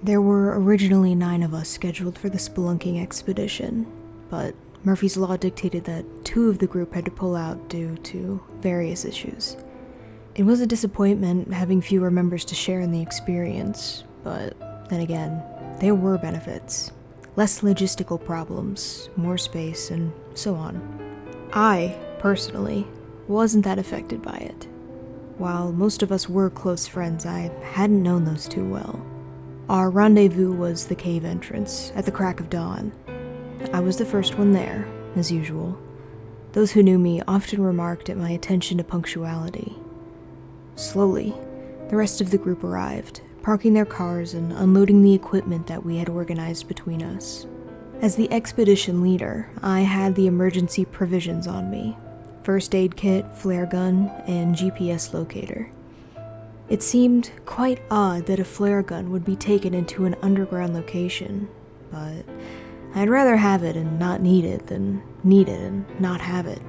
There were originally 9 of us scheduled for the spelunking expedition, but Murphy's Law dictated that 2 of the group had to pull out due to various issues. It was a disappointment having fewer members to share in the experience, but then again, there were benefits. Less logistical problems, more space, and so on. I, personally, wasn't that affected by it. While most of us were close friends, I hadn't known those 2 well. Our rendezvous was the cave entrance, at the crack of dawn. I was the first one there, as usual. Those who knew me often remarked at my attention to punctuality. Slowly, the rest of the group arrived, parking their cars and unloading the equipment that we had organized between us. As the expedition leader, I had the emergency provisions on me: first aid kit, flare gun, and GPS locator. It seemed quite odd that a flare gun would be taken into an underground location, but I'd rather have it and not need it than need it and not have it.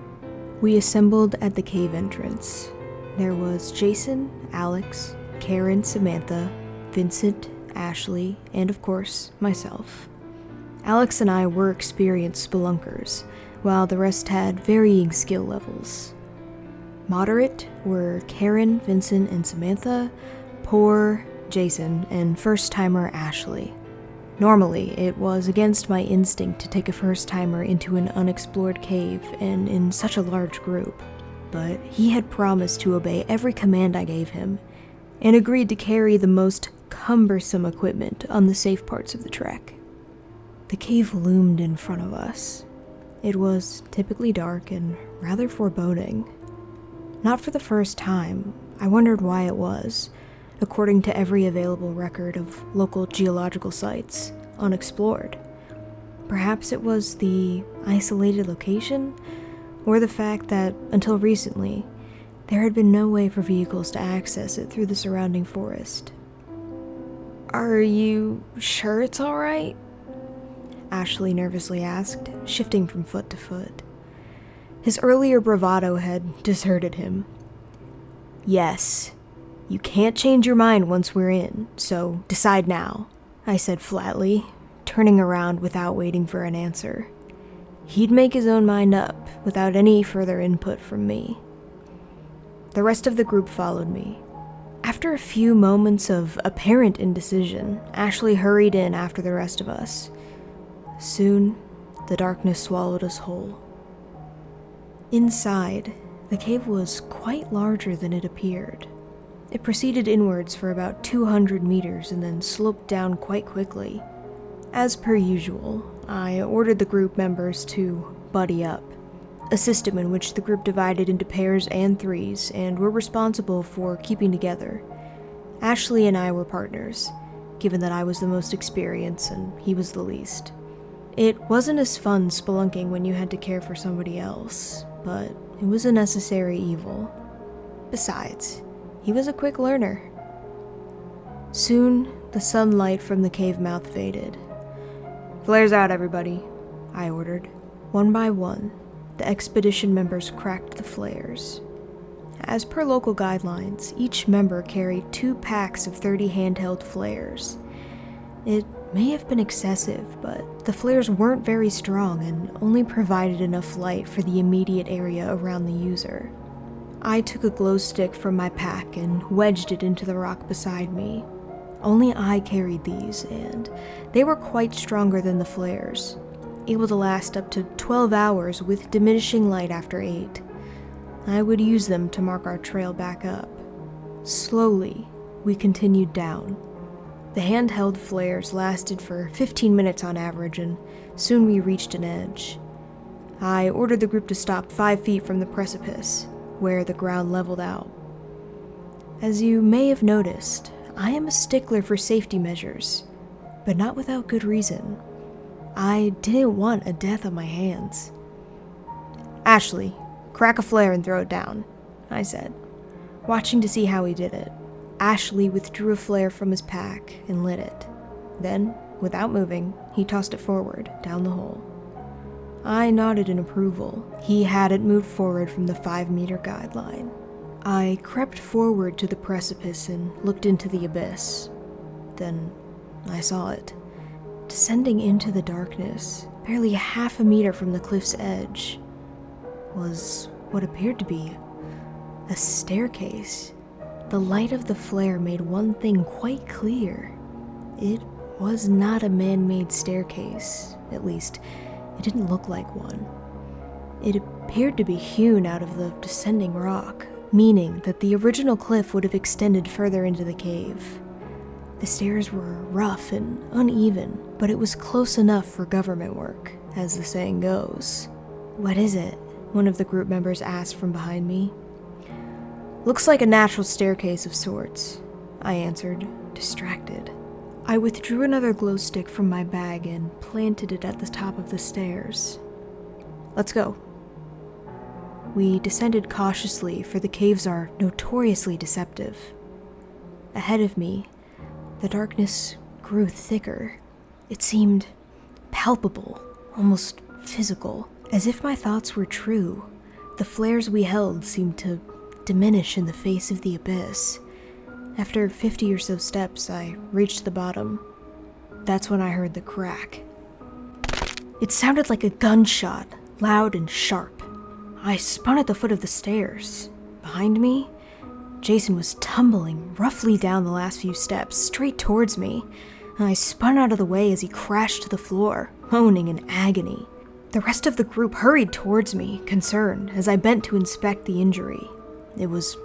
We assembled at the cave entrance. There was Jason, Alex, Karen, Samantha, Vincent, Ashley, and of course, myself. Alex and I were experienced spelunkers, while the rest had varying skill levels. Moderate were Karen, Vincent, and Samantha, poor Jason, and first-timer Ashley. Normally, it was against my instinct to take a first-timer into an unexplored cave and in such a large group, but he had promised to obey every command I gave him, and agreed to carry the most cumbersome equipment on the safe parts of the trek. The cave loomed in front of us. It was typically dark and rather foreboding. Not for the first time, I wondered why it was, according to every available record of local geological sites, unexplored. Perhaps it was the isolated location, or the fact that, until recently, there had been no way for vehicles to access it through the surrounding forest. "Are you sure it's all right?" Ashley nervously asked, shifting from foot to foot. His earlier bravado had deserted him. "Yes. You can't change your mind once we're in, so decide now," I said flatly, turning around without waiting for an answer. He'd make his own mind up without any further input from me. The rest of the group followed me. After a few moments of apparent indecision, Ashley hurried in after the rest of us. Soon, the darkness swallowed us whole. Inside, the cave was quite larger than it appeared. It proceeded inwards for about 200 meters and then sloped down quite quickly. As per usual, I ordered the group members to buddy up, a system in which the group divided into pairs and threes and were responsible for keeping together. Ashley and I were partners, given that I was the most experienced and he was the least. It wasn't as fun spelunking when you had to care for somebody else, but it was a necessary evil. Besides, he was a quick learner. Soon, the sunlight from the cave mouth faded. "Flares out, everybody," I ordered. One by one, the expedition members cracked the flares. As per local guidelines, each member carried 2 packs of 30 handheld flares. It may have been excessive, but the flares weren't very strong and only provided enough light for the immediate area around the user. I took a glow stick from my pack and wedged it into the rock beside me. Only I carried these, and they were quite stronger than the flares, able to last up to 12 hours with diminishing light after 8. I would use them to mark our trail back up. Slowly, we continued down. The handheld flares lasted for 15 minutes on average, and soon we reached an edge. I ordered the group to stop 5 feet from the precipice, where the ground leveled out. As you may have noticed, I am a stickler for safety measures, but not without good reason. I didn't want a death on my hands. "Ashley, crack a flare and throw it down," I said, watching to see how he did it. Ashley withdrew a flare from his pack and lit it. Then, without moving, he tossed it forward, down the hole. I nodded in approval. He hadn't moved forward from the 5-meter guideline. I crept forward to the precipice and looked into the abyss. Then, I saw it. Descending into the darkness, barely half a meter from the cliff's edge, was what appeared to be a staircase. The light of the flare made one thing quite clear. It was not a man-made staircase. At least, it didn't look like one. It appeared to be hewn out of the descending rock, meaning that the original cliff would have extended further into the cave. The stairs were rough and uneven, but it was close enough for government work, as the saying goes. "What is it?" one of the group members asked from behind me. "Looks like a natural staircase of sorts," I answered, distracted. I withdrew another glow stick from my bag and planted it at the top of the stairs. "Let's go." We descended cautiously, for the caves are notoriously deceptive. Ahead of me, the darkness grew thicker. It seemed palpable, almost physical. As if my thoughts were true, the flares we held seemed to diminish in the face of the abyss. After 50 or so steps, I reached the bottom. That's when I heard the crack. It sounded like a gunshot, loud and sharp. I spun at the foot of the stairs. Behind me, Jason was tumbling roughly down the last few steps, straight towards me. I spun out of the way as he crashed to the floor, moaning in agony. The rest of the group hurried towards me, concerned, as I bent to inspect the injury. It was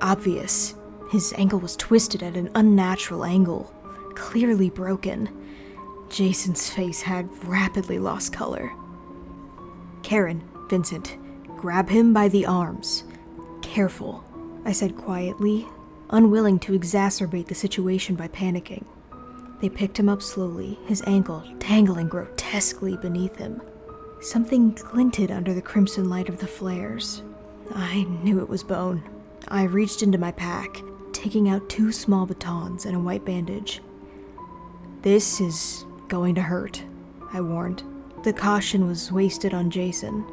obvious. His ankle was twisted at an unnatural angle, clearly broken. Jason's face had rapidly lost color. "Karen, Vincent, grab him by the arms. Careful," I said quietly, unwilling to exacerbate the situation by panicking. They picked him up slowly, his ankle dangling grotesquely beneath him. Something glinted under the crimson light of the flares. I knew it was bone. I reached into my pack, taking out 2 small batons and a white bandage. "This is going to hurt," I warned. The caution was wasted on Jason.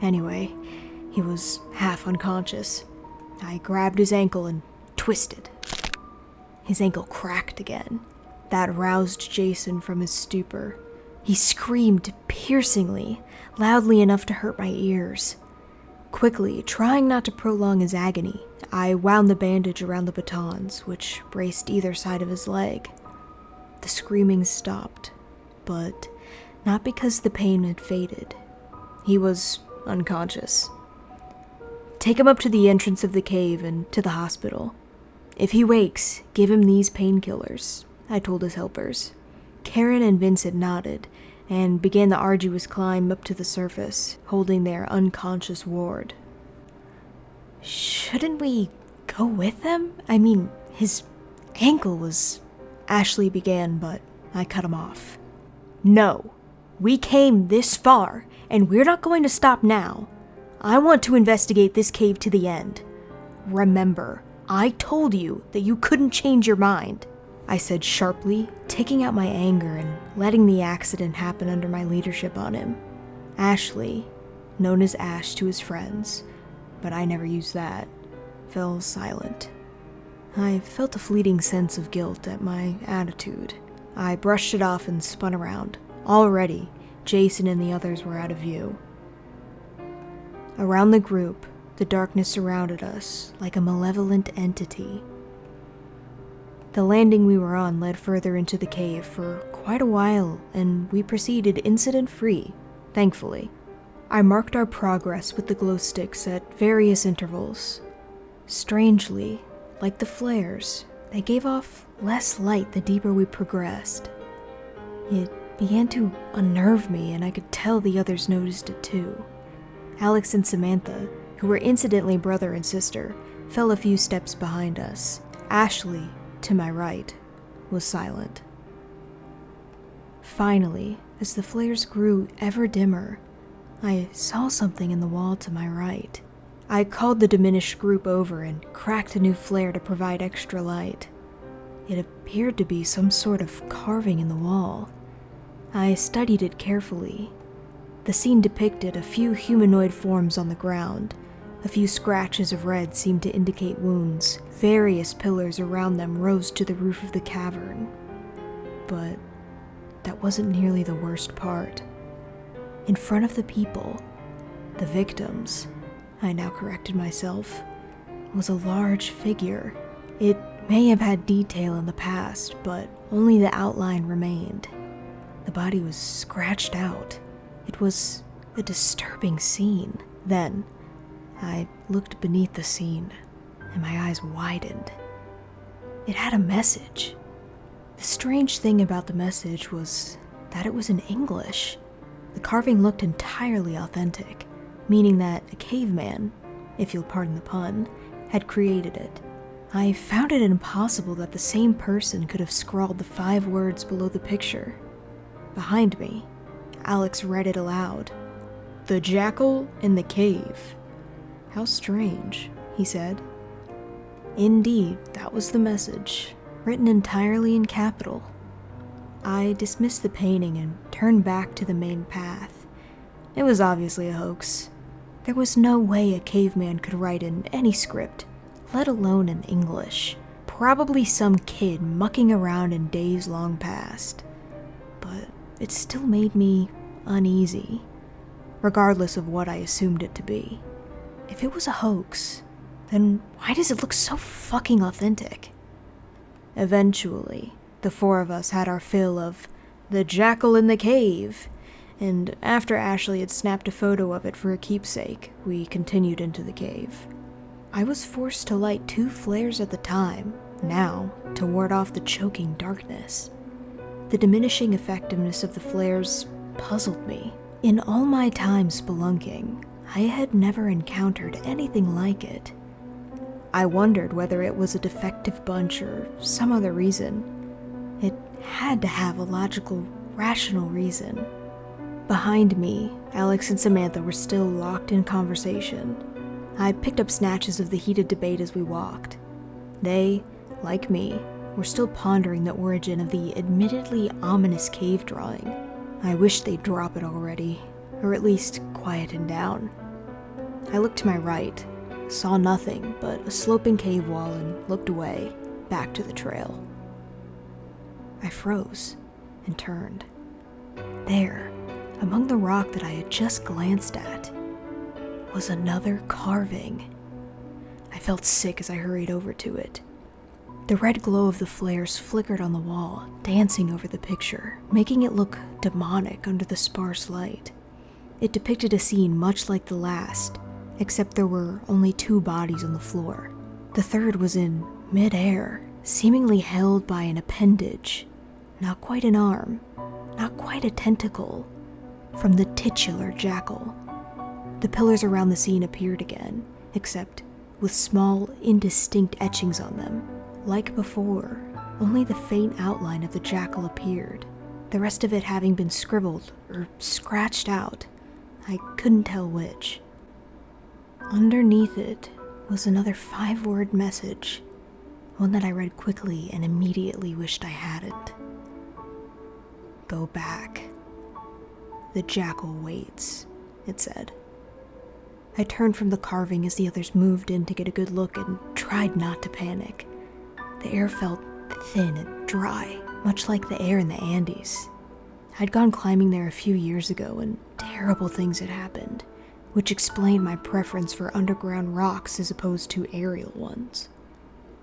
Anyway, he was half unconscious. I grabbed his ankle and twisted. His ankle cracked again. That roused Jason from his stupor. He screamed piercingly, loudly enough to hurt my ears. Quickly, trying not to prolong his agony, I wound the bandage around the batons, which braced either side of his leg. The screaming stopped, but not because the pain had faded. He was unconscious. "Take him up to the entrance of the cave and to the hospital. If he wakes, give him these painkillers," I told his helpers. Karen and Vincent nodded and began the arduous climb up to the surface, holding their unconscious ward. "Shouldn't we go with them? I mean, his ankle was..." Ashley began, but I cut him off. "No, we came this far, and we're not going to stop now. I want to investigate this cave to the end. Remember, I told you that you couldn't change your mind," I said sharply, taking out my anger and letting the accident happen under my leadership on him. Ashley, known as Ash to his friends, but I never used that, fell silent. I felt a fleeting sense of guilt at my attitude. I brushed it off and spun around. Already, Jason and the others were out of view. Around the group, the darkness surrounded us like a malevolent entity. The landing we were on led further into the cave for quite a while, and we proceeded incident-free, thankfully. I marked our progress with the glow sticks at various intervals. Strangely, like the flares, they gave off less light the deeper we progressed. It began to unnerve me, and I could tell the others noticed it too. Alex and Samantha, who were incidentally brother and sister, fell a few steps behind us. Ashley, to my right, was silent. Finally, as the flares grew ever dimmer, I saw something in the wall to my right. I called the diminished group over and cracked a new flare to provide extra light. It appeared to be some sort of carving in the wall. I studied it carefully. The scene depicted a few humanoid forms on the ground. A few scratches of red seemed to indicate wounds. Various pillars around them rose to the roof of the cavern. but that wasn't nearly the worst part. In front of the people, the victims, I now corrected myself, was a large figure. It may have had detail in the past, but only the outline remained. The body was scratched out. It was a disturbing scene. Then, I looked beneath the scene, and my eyes widened. It had a message. The strange thing about the message was that it was in English. The carving looked entirely authentic, meaning that a caveman, if you'll pardon the pun, had created it. I found it impossible that the same person could have scrawled the 5 words below the picture. Behind me, Alex read it aloud. "The jackal in the cave." "How strange," he said. Indeed, that was the message, written entirely in capital. I dismissed the painting and turned back to the main path. It was obviously a hoax. There was no way a caveman could write in any script, let alone in English. Probably some kid mucking around in days long past. But it still made me uneasy, regardless of what I assumed it to be. If it was a hoax, then why does it look so fucking authentic? Eventually, the 4 of us had our fill of "the jackal in the cave," and after Ashley had snapped a photo of it for a keepsake, we continued into the cave. I was forced to light 2 flares at the time, now, to ward off the choking darkness. The diminishing effectiveness of the flares puzzled me. In all my time spelunking, I had never encountered anything like it. I wondered whether it was a defective bunch or some other reason. It had to have a logical, rational reason. Behind me, Alex and Samantha were still locked in conversation. I picked up snatches of the heated debate as we walked. They, like me, were still pondering the origin of the admittedly ominous cave drawing. I wished they'd drop it already, or at least quieten down. I looked to my right, saw nothing but a sloping cave wall, and looked away, back to the trail. I froze and turned. There, among the rock that I had just glanced at, was another carving. I felt sick as I hurried over to it. The red glow of the flares flickered on the wall, dancing over the picture, making it look demonic under the sparse light. It depicted a scene much like the last, except there were only 2 bodies on the floor. The third was in mid-air, seemingly held by an appendage, not quite an arm, not quite a tentacle, from the titular jackal. The pillars around the scene appeared again, except with small, indistinct etchings on them. Like before, only the faint outline of the jackal appeared, the rest of it having been scribbled or scratched out. I couldn't tell which. Underneath it was another 5-word message, one that I read quickly and immediately wished I hadn't. "Go back. The jackal waits," it said. I turned from the carving as the others moved in to get a good look and tried not to panic. The air felt thin and dry, much like the air in the Andes. I'd gone climbing there a few years ago and terrible things had happened, which explained my preference for underground rocks as opposed to aerial ones.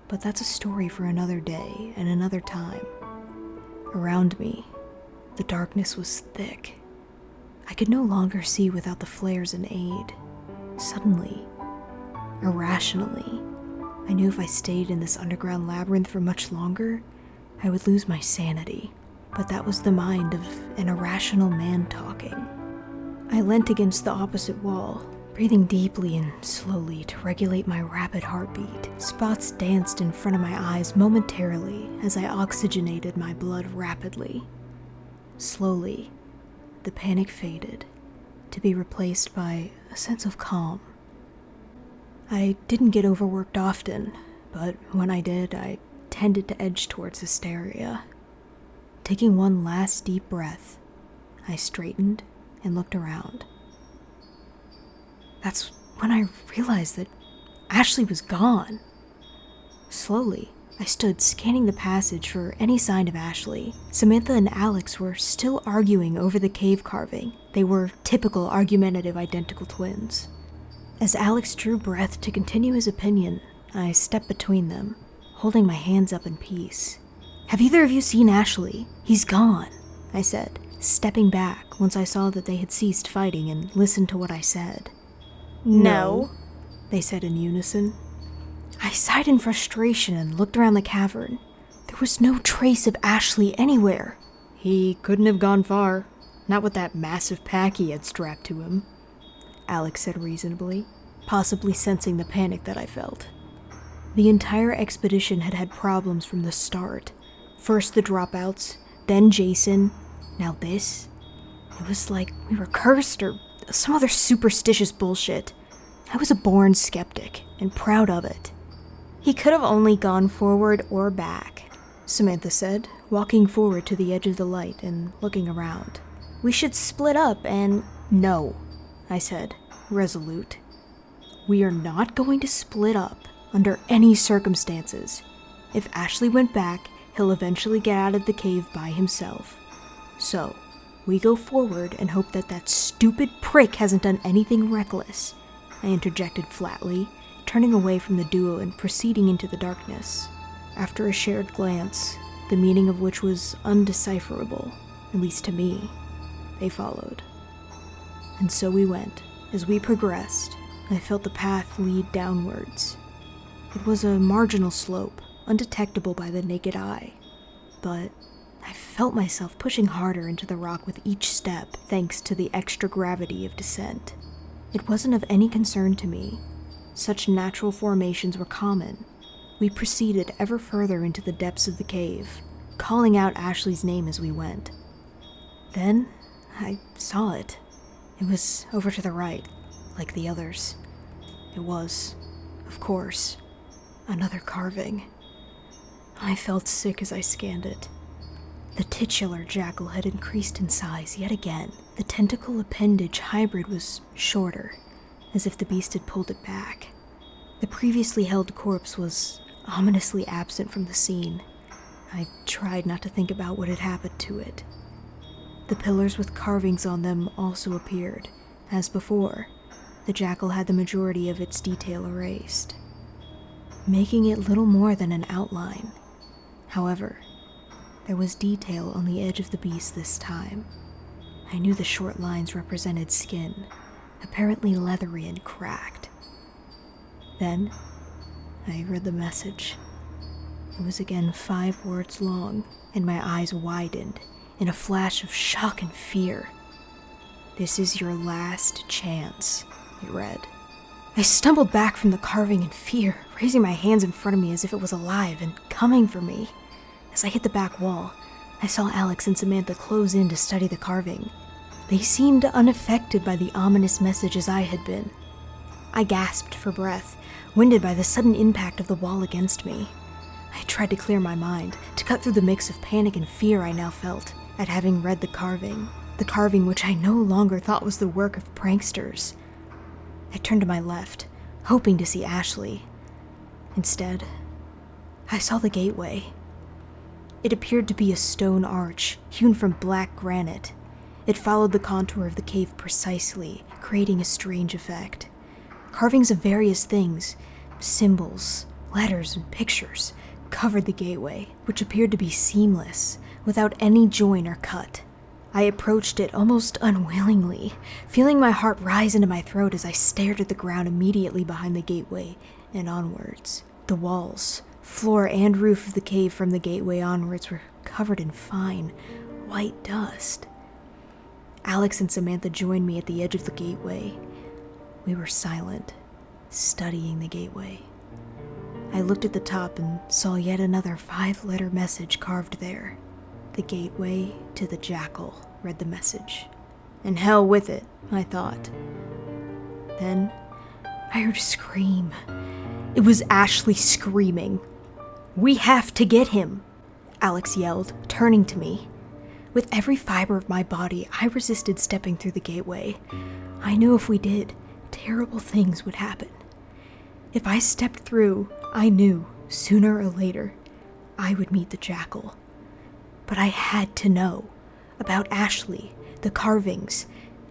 But that's a story for another day and another time. Around me, the darkness was thick. I could no longer see without the flares and aid. Suddenly, irrationally, I knew if I stayed in this underground labyrinth for much longer, I would lose my sanity. But that was the mind of an irrational man talking. I leant against the opposite wall, breathing deeply and slowly to regulate my rapid heartbeat. Spots danced in front of my eyes momentarily as I oxygenated my blood rapidly. Slowly, the panic faded, to be replaced by a sense of calm. I didn't get overworked often, but when I did, I tended to edge towards hysteria. Taking one last deep breath, I straightened and looked around. That's when I realized that Ashley was gone. Slowly, I stood scanning the passage for any sign of Ashley. Samantha and Alex were still arguing over the cave carving. They were typical argumentative identical twins. As Alex drew breath to continue his opinion, I stepped between them, holding my hands up in peace. "Have either of you seen Ashley? He's gone," I said, stepping back once I saw that they had ceased fighting and listened to what I said. No, they said in unison. I sighed in frustration and looked around the cavern. There was no trace of Ashley anywhere. "He couldn't have gone far, not with that massive pack he had strapped to him," Alex said reasonably, possibly sensing the panic that I felt. The entire expedition had had problems from the start. First the dropouts, then Jason, now this. It was like we were cursed or some other superstitious bullshit. I was a born skeptic and proud of it. "He could have only gone forward or back," Samantha said, walking forward to the edge of the light and looking around. "We should split up and—" "No," I said, resolute. "We are not going to split up under any circumstances. If Ashley went back, he'll eventually get out of the cave by himself. So, we go forward and hope that that stupid prick hasn't done anything reckless," I interjected flatly, turning away from the duo and proceeding into the darkness. After a shared glance, the meaning of which was undecipherable, at least to me, they followed. And so we went. As we progressed, I felt the path lead downwards. It was a marginal slope, undetectable by the naked eye, but I felt myself pushing harder into the rock with each step thanks to the extra gravity of descent. It wasn't of any concern to me. Such natural formations were common. We proceeded ever further into the depths of the cave, calling out Ashley's name as we went. Then I saw it. It was over to the right, like the others. It was, of course, another carving. I felt sick as I scanned it. The titular jackal had increased in size yet again. The tentacle appendage hybrid was shorter, as if the beast had pulled it back. The previously held corpse was ominously absent from the scene. I tried not to think about what had happened to it. The pillars with carvings on them also appeared. As before, the jackal had the majority of its detail erased, making it little more than an outline. However, there was detail on the edge of the beast this time. I knew the short lines represented skin, apparently leathery and cracked. Then, I read the message. It was again 5 words long, and my eyes widened in a flash of shock and fear. "This is your last chance," it read. I stumbled back from the carving in fear, raising my hands in front of me as if it was alive and coming for me. As I hit the back wall, I saw Alex and Samantha close in to study the carving. They seemed unaffected by the ominous message as I had been. I gasped for breath, winded by the sudden impact of the wall against me. I tried to clear my mind, to cut through the mix of panic and fear I now felt at having read the carving which I no longer thought was the work of pranksters. I turned to my left, hoping to see Ashley. Instead, I saw the gateway. It appeared to be a stone arch, hewn from black granite. It followed the contour of the cave precisely, creating a strange effect. Carvings of various things, symbols, letters, and pictures, covered the gateway, which appeared to be seamless, without any join or cut. I approached it almost unwillingly, feeling my heart rise into my throat as I stared at the ground immediately behind the gateway and onwards. The walls, floor, and roof of the cave from the gateway onwards were covered in fine, white dust. Alex and Samantha joined me at the edge of the gateway. We were silent, studying the gateway. I looked at the top and saw yet another 5-letter message carved there. "The gateway to the jackal," read the message. And hell with it, I thought. Then I heard a scream. It was Ashley screaming. "We have to get him," Alex yelled, turning to me. With every fiber of my body, I resisted stepping through the gateway. I knew if we did, terrible things would happen. If I stepped through, I knew, sooner or later, I would meet the jackal. But I had to know about Ashley, the carvings,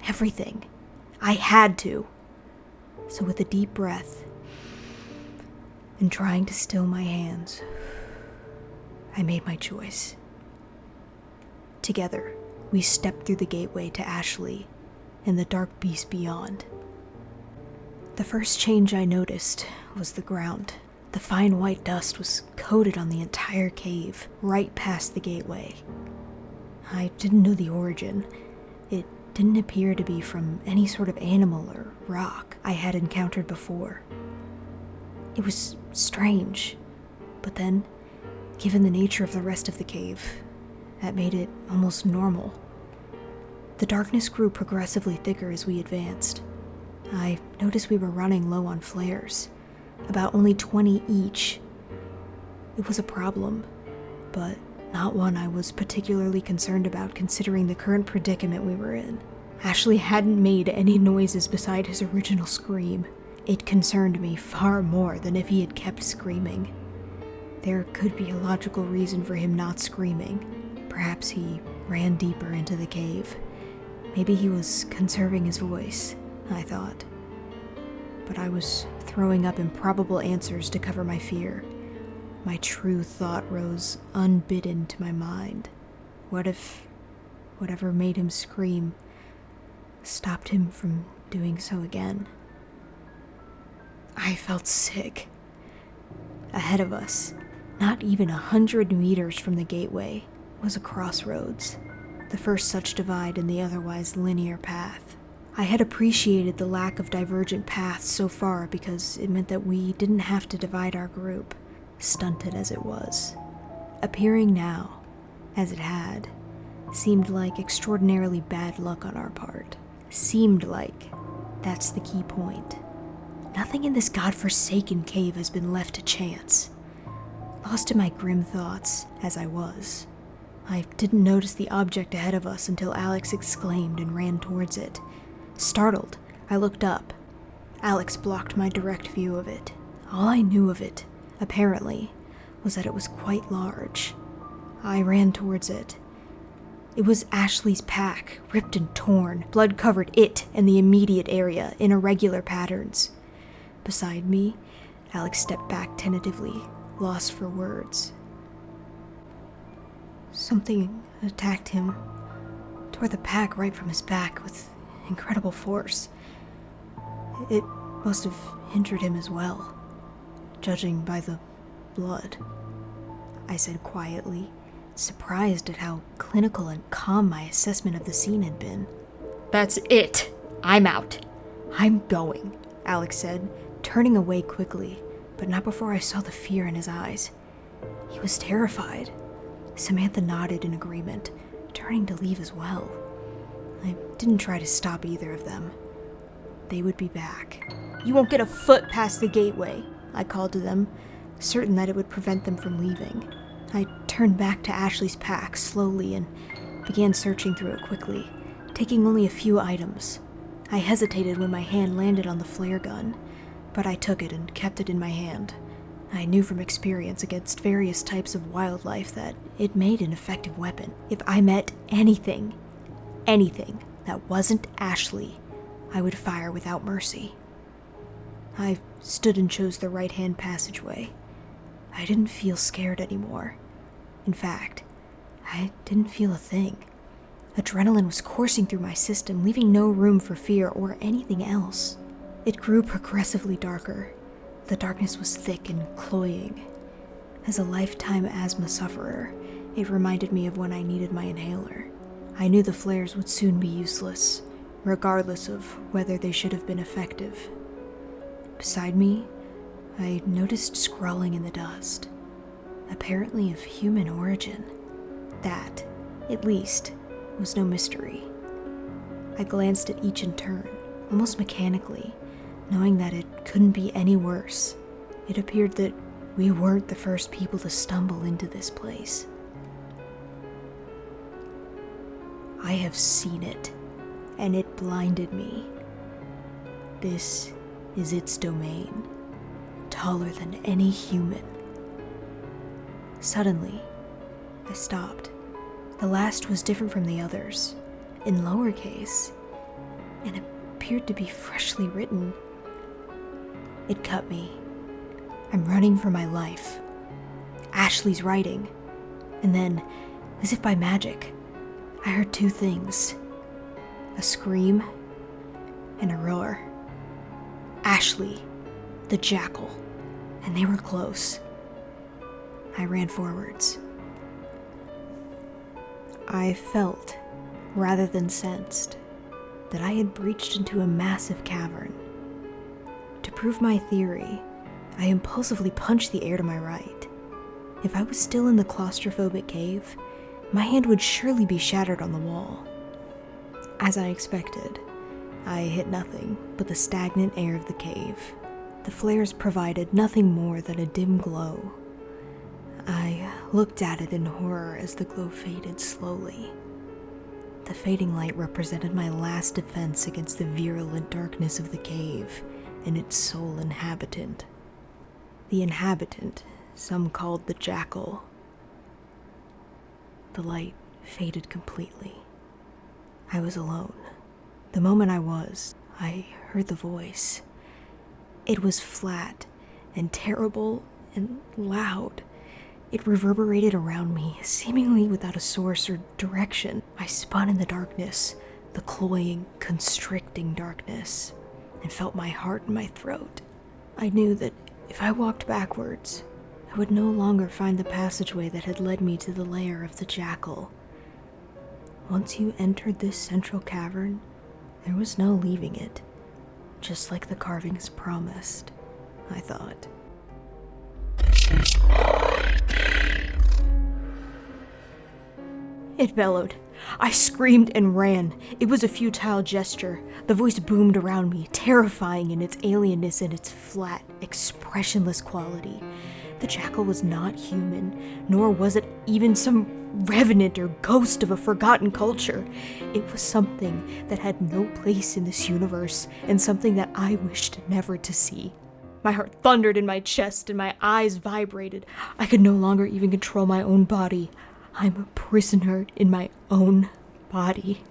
everything. I had to. So with a deep breath and trying to still my hands, I made my choice. Together, we stepped through the gateway to Ashley and the dark beast beyond. The first change I noticed was the ground. The fine white dust was coated on the entire cave, right past the gateway. I didn't know the origin. It didn't appear to be from any sort of animal or rock I had encountered before. It was strange, but then, given the nature of the rest of the cave, that made it almost normal. The darkness grew progressively thicker as we advanced. I noticed we were running low on flares, about only 20 each. It was a problem, but not one I was particularly concerned about considering the current predicament we were in. Ashley hadn't made any noises beside his original scream. It concerned me far more than if he had kept screaming. There could be a logical reason for him not screaming. Perhaps he ran deeper into the cave. Maybe he was conserving his voice, I thought. But I was throwing up improbable answers to cover my fear. My true thought rose unbidden to my mind. What if whatever made him scream stopped him from doing so again? I felt sick. Ahead of us, not even 100 meters from the gateway, was a crossroads, the first such divide in the otherwise linear path. I had appreciated the lack of divergent paths so far because it meant that we didn't have to divide our group, stunted as it was. Appearing now, as it had, seemed like extraordinarily bad luck on our part. Seemed like. That's the key point. Nothing in this godforsaken cave has been left to chance. Lost in my grim thoughts, as I was, I didn't notice the object ahead of us until Alex exclaimed and ran towards it. Startled, I looked up. Alex blocked my direct view of it. All I knew of it, apparently, was that it was quite large. I ran towards it. It was Ashley's pack, ripped and torn. Blood covered it and the immediate area in irregular patterns. Beside me, Alex stepped back tentatively, lost for words. Something attacked him, tore the pack right from his back with incredible force. It must have injured him as well, judging by the blood, I said quietly, surprised at how clinical and calm my assessment of the scene had been. That's it. I'm out. I'm going, Alex said, turning away quickly, but not before I saw the fear in his eyes. He was terrified. Samantha nodded in agreement, turning to leave as well. I didn't try to stop either of them. They would be back. You won't get a foot past the gateway, I called to them, certain that it would prevent them from leaving. I turned back to Ashley's pack slowly and began searching through it quickly, taking only a few items. I hesitated when my hand landed on the flare gun, but I took it and kept it in my hand. I knew from experience against various types of wildlife that it made an effective weapon. If I met anything that wasn't Ashley, I would fire without mercy. I stood and chose the right-hand passageway. I didn't feel scared anymore. In fact, I didn't feel a thing. Adrenaline was coursing through my system, leaving no room for fear or anything else. It grew progressively darker. The darkness was thick and cloying. As a lifetime asthma sufferer, it reminded me of when I needed my inhaler. I knew the flares would soon be useless, regardless of whether they should have been effective. Beside me, I noticed scrawling in the dust, apparently of human origin. That, at least, was no mystery. I glanced at each in turn, almost mechanically, knowing that it couldn't be any worse. It appeared that we weren't the first people to stumble into this place. I have seen it, and it blinded me. This is its domain, taller than any human. Suddenly, I stopped. The last was different from the others, in lowercase, and appeared to be freshly written. It cut me. I'm running for my life. Ashley's writing. And then, as if by magic, I heard two things. A scream and a roar. Ashley, the jackal, and they were close. I ran forwards. I felt, rather than sensed, that I had breached into a massive cavern. To prove my theory, I impulsively punched the air to my right. If I was still in the claustrophobic cave, my hand would surely be shattered on the wall. As I expected, I hit nothing but the stagnant air of the cave. The flares provided nothing more than a dim glow. I looked at it in horror as the glow faded slowly. The fading light represented my last defense against the virulent darkness of the cave and its sole inhabitant. The inhabitant, some called the jackal. The light faded completely. I was alone. The moment I heard the voice. It was flat and terrible and loud. It reverberated around me, seemingly without a source or direction. I spun in the darkness, the cloying, constricting darkness, and felt my heart in my throat. I knew that if I walked backwards, I would no longer find the passageway that had led me to the lair of the jackal. Once you entered this central cavern, there was no leaving it, just like the carvings promised, I thought. It bellowed. I screamed and ran. It was a futile gesture. The voice boomed around me, terrifying in its alienness and its flat, expressionless quality. The jackal was not human, nor was it even some revenant or ghost of a forgotten culture. It was something that had no place in this universe, and something that I wished never to see. My heart thundered in my chest, and my eyes vibrated. I could no longer even control my own body. I'm a prisoner in my own body.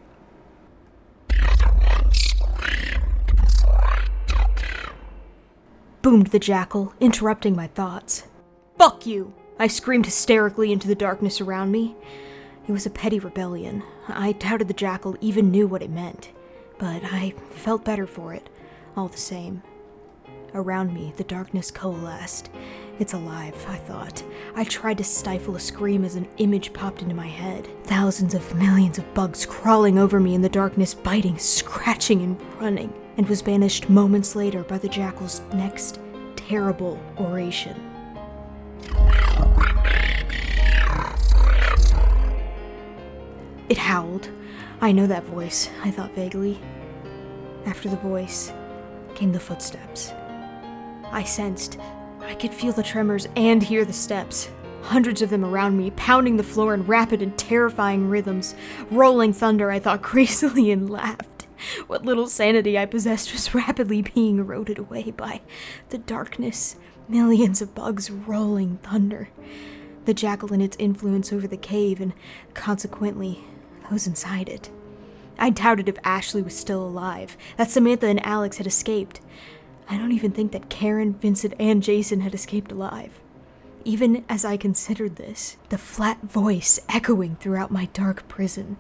Boomed the jackal, interrupting my thoughts. Fuck you! I screamed hysterically into the darkness around me. It was a petty rebellion. I doubted the jackal even knew what it meant, but I felt better for it, all the same. Around me, the darkness coalesced. It's alive, I thought. I tried to stifle a scream as an image popped into my head. Thousands of millions of bugs crawling over me in the darkness, biting, scratching, and running, and was banished moments later by the jackal's next terrible oration. It howled. I know that voice, I thought vaguely. After the voice came the footsteps. I sensed, I could feel the tremors and hear the steps. Hundreds of them around me, pounding the floor in rapid and terrifying rhythms. Rolling thunder, I thought crazily and laughed. What little sanity I possessed was rapidly being eroded away by the darkness. Millions of bugs rolling thunder. The jackal and its influence over the cave, and consequently, those inside it. I doubted if Ashley was still alive, that Samantha and Alex had escaped. I don't even think that Karen, Vincent, and Jason had escaped alive. Even as I considered this, the flat voice echoing throughout my dark prison.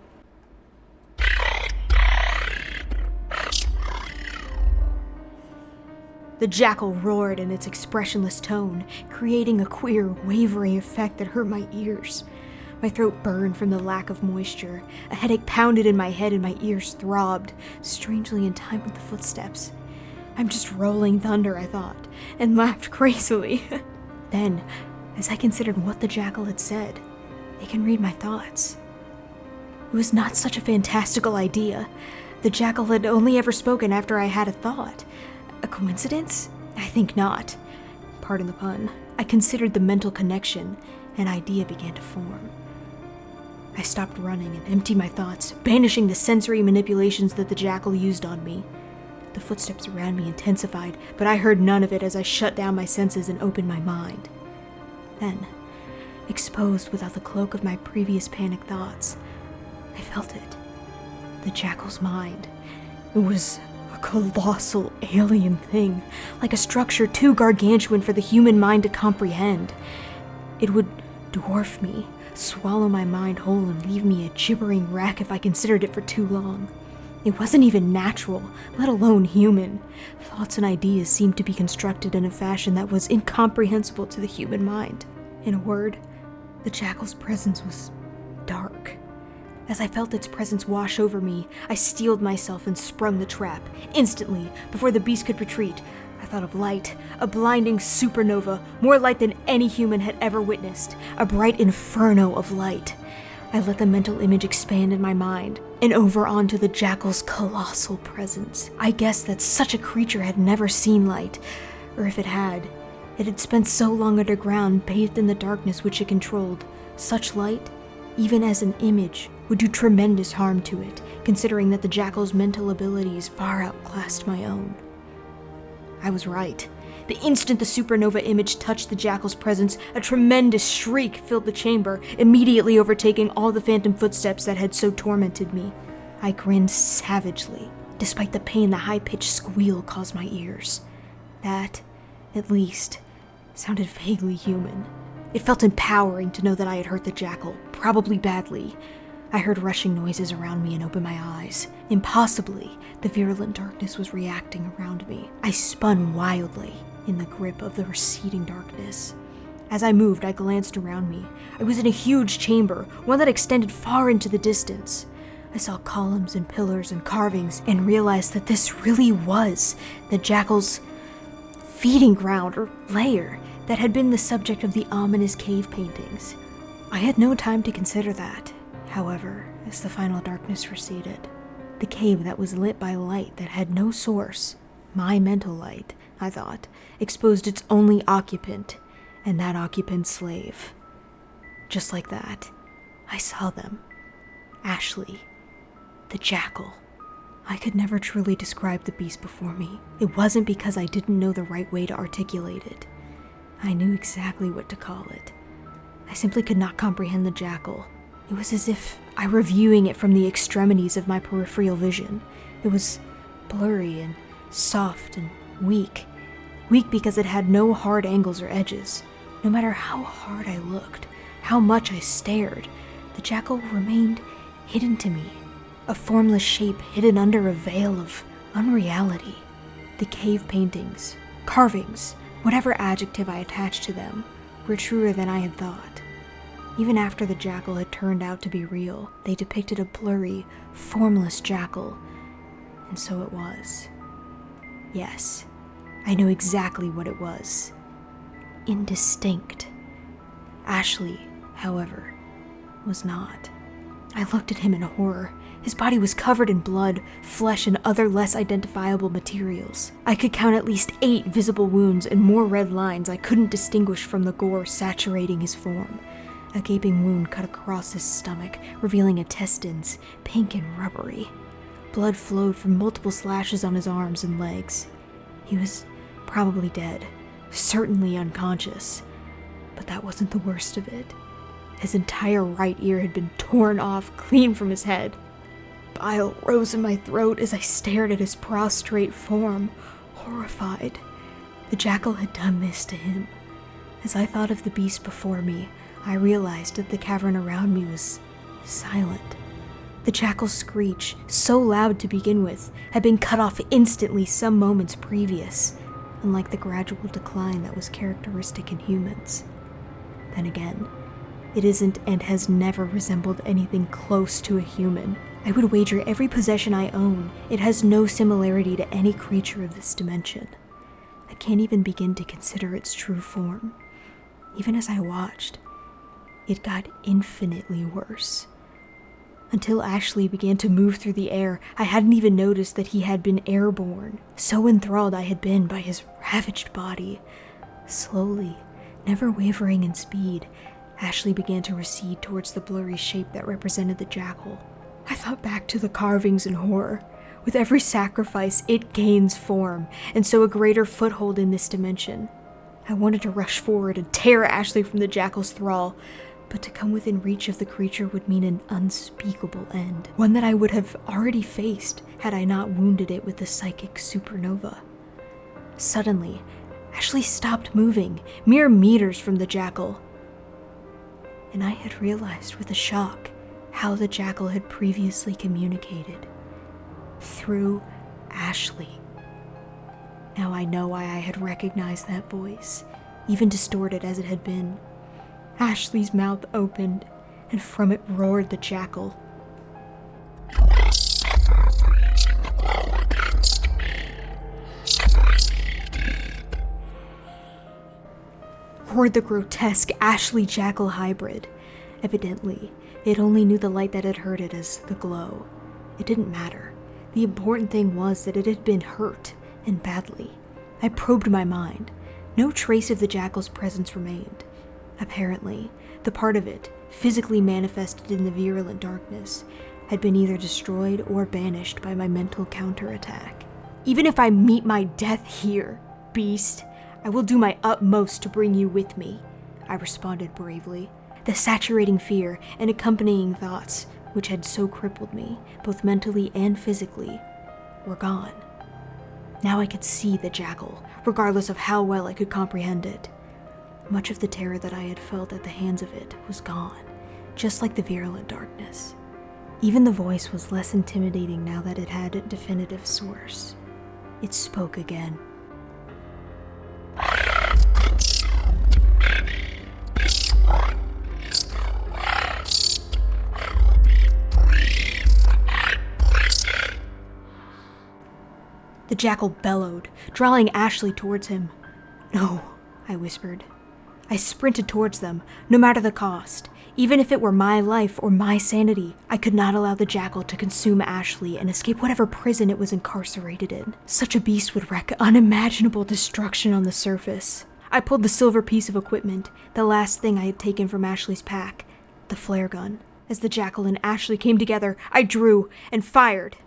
The jackal roared in its expressionless tone, creating a queer, wavering effect that hurt my ears. My throat burned from the lack of moisture. A headache pounded in my head and my ears throbbed, strangely in time with the footsteps. I'm just rolling thunder, I thought, and laughed crazily. Then, as I considered what the jackal had said, it can read my thoughts. It was not such a fantastical idea. The jackal had only ever spoken after I had a thought. A coincidence? I think not. Pardon the pun. I considered the mental connection. An idea began to form. I stopped running and emptied my thoughts, banishing the sensory manipulations that the jackal used on me. The footsteps around me intensified, but I heard none of it as I shut down my senses and opened my mind. Then, exposed without the cloak of my previous panic thoughts. I felt it. The jackal's mind. It was a colossal alien thing, like a structure too gargantuan for the human mind to comprehend. It would dwarf me, swallow my mind whole, and leave me a gibbering wreck if I considered it for too long. It wasn't even natural, let alone human. Thoughts and ideas seemed to be constructed in a fashion that was incomprehensible to the human mind. In a word, the jackal's presence was dark. As I felt its presence wash over me, I steeled myself and sprung the trap. Instantly, before the beast could retreat, I thought of light, a blinding supernova, more light than any human had ever witnessed, a bright inferno of light. I let the mental image expand in my mind, and over onto the jackal's colossal presence. I guessed that such a creature had never seen light, or if it had spent so long underground, bathed in the darkness which it controlled. Such light, even as an image, would do tremendous harm to it, considering that the jackal's mental abilities far outclassed my own. I was right. The instant the supernova image touched the jackal's presence, a tremendous shriek filled the chamber, immediately overtaking all the phantom footsteps that had so tormented me. I grinned savagely, despite the pain the high-pitched squeal caused my ears. That, at least, sounded vaguely human. It felt empowering to know that I had hurt the jackal, probably badly. I heard rushing noises around me and opened my eyes. Impossibly, the virulent darkness was reacting around me. I spun wildly in the grip of the receding darkness. As I moved, I glanced around me. I was in a huge chamber, one that extended far into the distance. I saw columns and pillars and carvings and realized that this really was the jackal's feeding ground or lair that had been the subject of the ominous cave paintings. I had no time to consider that, however, as the final darkness receded. The cave that was lit by light that had no source, my mental light, I thought, exposed its only occupant, and that occupant's slave. Just like that, I saw them. Ashley, the jackal. I could never truly describe the beast before me. It wasn't because I didn't know the right way to articulate it. I knew exactly what to call it. I simply could not comprehend the jackal. It was as if I were viewing it from the extremities of my peripheral vision. It was blurry and soft and weak. Weak because it had no hard angles or edges. No matter how hard I looked, how much I stared, the jackal remained hidden to me. A formless shape hidden under a veil of unreality. The cave paintings, carvings, whatever adjective I attached to them, were truer than I had thought. Even after the jackal had turned out to be real, they depicted a blurry, formless jackal. And so it was. Yes, I knew exactly what it was. Indistinct. Ashley, however, was not. I looked at him in horror. His body was covered in blood, flesh, and other less identifiable materials. I could count at least 8 visible wounds and more red lines I couldn't distinguish from the gore saturating his form. A gaping wound cut across his stomach, revealing intestines, pink and rubbery. Blood flowed from multiple slashes on his arms and legs. He was probably dead, certainly unconscious. But that wasn't the worst of it. His entire right ear had been torn off clean from his head. Bile rose in my throat as I stared at his prostrate form, horrified. The jackal had done this to him. As I thought of the beast before me, I realized that the cavern around me was silent. The jackal's screech, so loud to begin with, had been cut off instantly some moments previous, unlike the gradual decline that was characteristic in humans. Then again, it isn't and has never resembled anything close to a human. I would wager every possession I own, it has no similarity to any creature of this dimension. I can't even begin to consider its true form. Even as I watched, it got infinitely worse. Until Ashley began to move through the air, I hadn't even noticed that he had been airborne. So enthralled I had been by his ravaged body. Slowly, never wavering in speed, Ashley began to recede towards the blurry shape that represented the jackal. I thought back to the carvings in horror. With every sacrifice, it gains form, and so a greater foothold in this dimension. I wanted to rush forward and tear Ashley from the jackal's thrall, but to come within reach of the creature would mean an unspeakable end, one that I would have already faced had I not wounded it with the psychic supernova. Suddenly, Ashley stopped moving, mere meters from the jackal, and I had realized with a shock how the jackal had previously communicated. Through Ashley. Now I know why I had recognized that voice, even distorted as it had been. Ashley's mouth opened, and from it roared the jackal. You will suffer for using the glow against me. Suffer as he did. Roared the grotesque Ashley jackal hybrid. Evidently, it only knew the light that had heard it as the glow. It didn't matter. The important thing was that it had been hurt, and badly. I probed my mind. No trace of the jackal's presence remained. Apparently, the part of it, physically manifested in the virulent darkness, had been either destroyed or banished by my mental counterattack. Even if I meet my death here, beast, I will do my utmost to bring you with me, I responded bravely. The saturating fear and accompanying thoughts, which had so crippled me, both mentally and physically, were gone. Now I could see the jackal, regardless of how well I could comprehend it. Much of the terror that I had felt at the hands of it was gone, just like the virulent darkness. Even the voice was less intimidating now that it had a definitive source. It spoke again. I have consumed many. This one is the last. I will be free from my poison. The jackal bellowed, drawing Ashley towards him. No, I whispered. I sprinted towards them, no matter the cost. Even if it were my life or my sanity, I could not allow the jackal to consume Ashley and escape whatever prison it was incarcerated in. Such a beast would wreak unimaginable destruction on the surface. I pulled the silver piece of equipment, the last thing I had taken from Ashley's pack, the flare gun. As the jackal and Ashley came together, I drew and fired.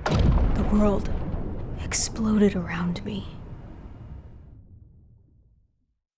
The world exploded around me.